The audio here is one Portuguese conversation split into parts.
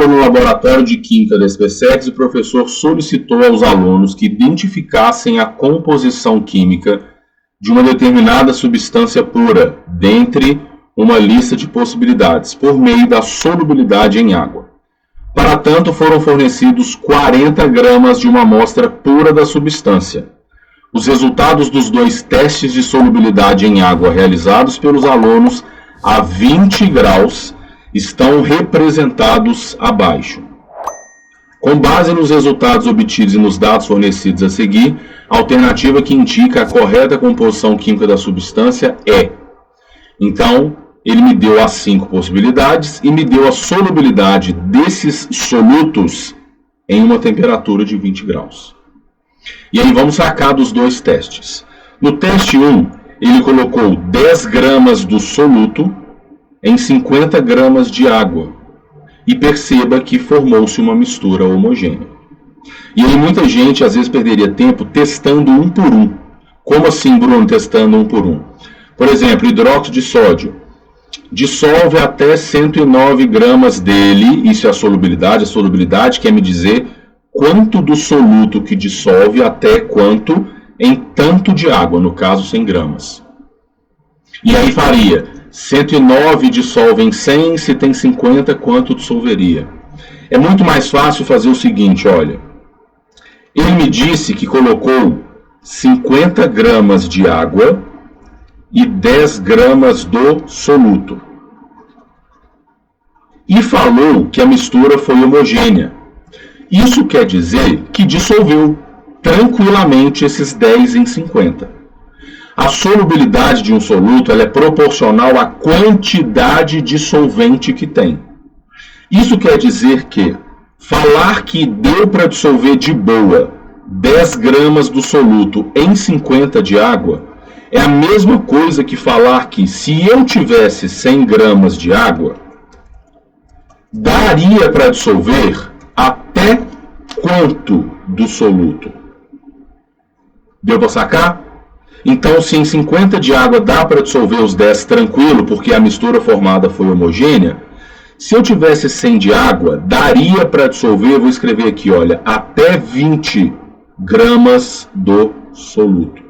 aula no laboratório de Química da SpaceX, o professor solicitou aos alunos que identificassem a composição química de uma determinada substância pura, dentre uma lista de possibilidades, por meio da solubilidade em água. Para tanto, foram fornecidos 40 gramas de uma amostra pura da substância. Os resultados dos 2 testes de solubilidade em água realizados pelos alunos a 20 graus estão representados abaixo. Com base nos resultados obtidos e nos dados fornecidos a seguir, a alternativa que indica a correta composição química da substância é... Então, ele me deu as 5 possibilidades e me deu a solubilidade desses solutos em uma temperatura de 20 graus. E aí vamos sacar dos 2 testes. No teste 1, ele colocou 10 gramas do soluto em 50 gramas de água. E perceba que formou-se uma mistura homogênea. E aí muita gente às vezes perderia tempo testando um por um. Como assim, Bruno, testando um por um? Por exemplo, hidróxido de sódio. Dissolve até 109 gramas dele, isso é a solubilidade quer me dizer quanto do soluto que dissolve até quanto em tanto de água, no caso 100 gramas. E aí faria 109 dissolve em 100, se tem 50, quanto dissolveria? É muito mais fácil fazer o seguinte, olha. Ele me disse que colocou 50 gramas de água e 10 gramas do soluto. E falou que a mistura foi homogênea. Isso quer dizer que dissolveu tranquilamente esses 10 em 50. A solubilidade de um soluto ela é proporcional à quantidade de solvente que tem. Isso quer dizer que falar que deu para dissolver de boa 10 gramas do soluto em 50 de água é a mesma coisa que falar que se eu tivesse 100 gramas de água, daria para dissolver até quanto do soluto? Deu para sacar? Então, se em 50 de água dá para dissolver os 10 tranquilo, porque a mistura formada foi homogênea, se eu tivesse 100 de água, daria para dissolver, vou escrever aqui, olha, até 20 gramas do soluto.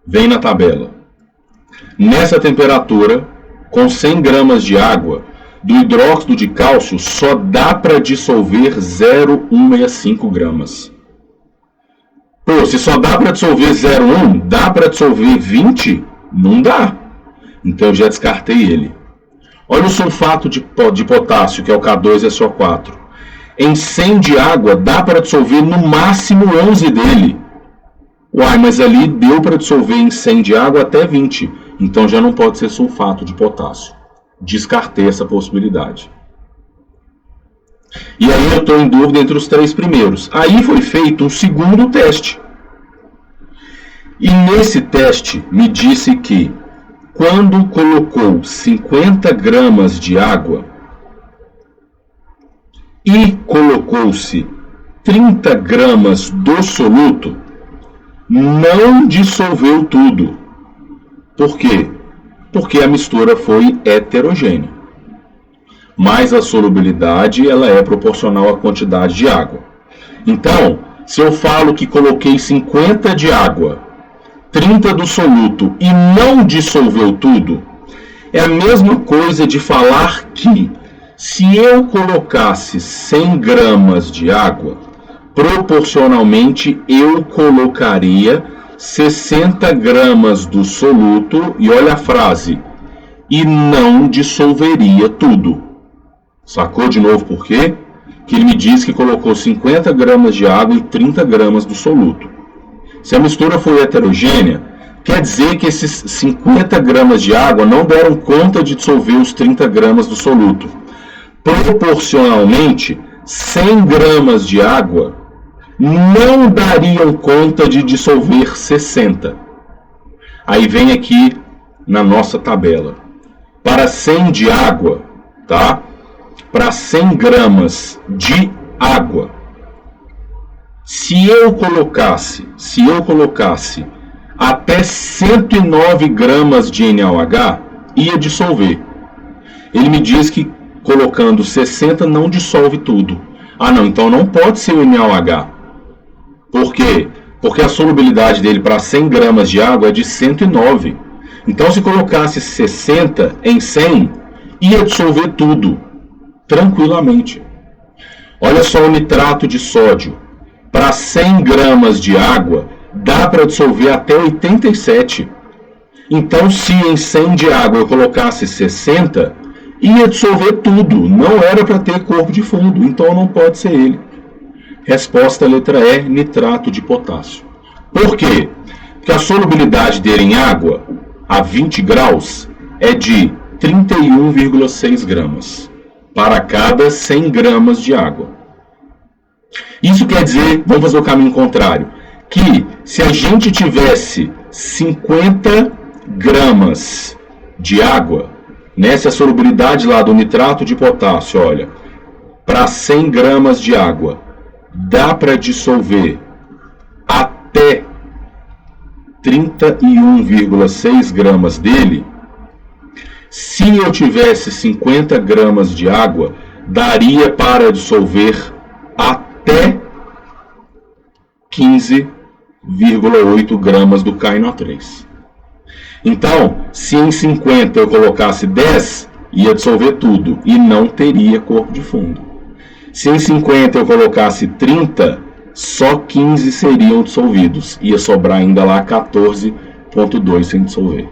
Vem na tabela. Nessa temperatura, com 100 gramas de água, do hidróxido de cálcio só dá para dissolver 0,165 gramas. Pô, se só dá para dissolver 0,1, dá para dissolver 20? Não dá. Então eu já descartei ele. Olha o sulfato de potássio, que é o K2SO4. Em 100 de água, dá para dissolver no máximo 11 dele. Uai, mas ali deu para dissolver em 100 de água até 20. Então já não pode ser sulfato de potássio. Descartei essa possibilidade. E aí eu estou em dúvida entre os 3 primeiros. Aí foi feito um segundo teste. E nesse teste me disse que quando colocou 50 gramas de água e colocou-se 30 gramas do soluto, não dissolveu tudo. Por quê? Porque a mistura foi heterogênea. Mas a solubilidade ela é proporcional à quantidade de água. Então, se eu falo que coloquei 50 de água, 30 do soluto e não dissolveu tudo, é a mesma coisa de falar que se eu colocasse 100 gramas de água, proporcionalmente eu colocaria 60 gramas do soluto, e olha a frase, e não dissolveria tudo. Sacou de novo por quê? Que ele me disse que colocou 50 gramas de água e 30 gramas do soluto. Se a mistura foi heterogênea, quer dizer que esses 50 gramas de água não deram conta de dissolver os 30 gramas do soluto. Proporcionalmente, 100 gramas de água não dariam conta de dissolver 60. Aí vem aqui na nossa tabela. Para 100 de água, tá? Para 100 gramas de água, se eu colocasse até 109 gramas de NaOH, ia dissolver. Ele me diz que colocando 60 não dissolve tudo. Ah não, então não pode ser o NaOH. Por quê? Porque a solubilidade dele para 100 gramas de água é de 109. Então se colocasse 60 em 100, ia dissolver tudo, tranquilamente. Olha só o nitrato de sódio. Para 100 gramas de água, dá para dissolver até 87. Então, se em 100 de água eu colocasse 60, ia dissolver tudo. Não era para ter corpo de fundo, então não pode ser ele. Resposta letra E, nitrato de potássio. Por quê? Porque a solubilidade dele em água, a 20 graus, é de 31,6 gramas para cada 100 gramas de água. Isso quer dizer, vamos fazer o caminho contrário, que se a gente tivesse 50 gramas de água, nessa solubilidade lá do nitrato de potássio, olha, para 100 gramas de água, dá para dissolver até 31,6 gramas dele. Se eu tivesse 50 gramas de água, daria para dissolver até 15,8 gramas do KNO3. Então, se em 50 eu colocasse 10, ia dissolver tudo e não teria corpo de fundo. Se em 50 eu colocasse 30, só 15 seriam dissolvidos. Ia sobrar ainda lá 14,2 sem dissolver.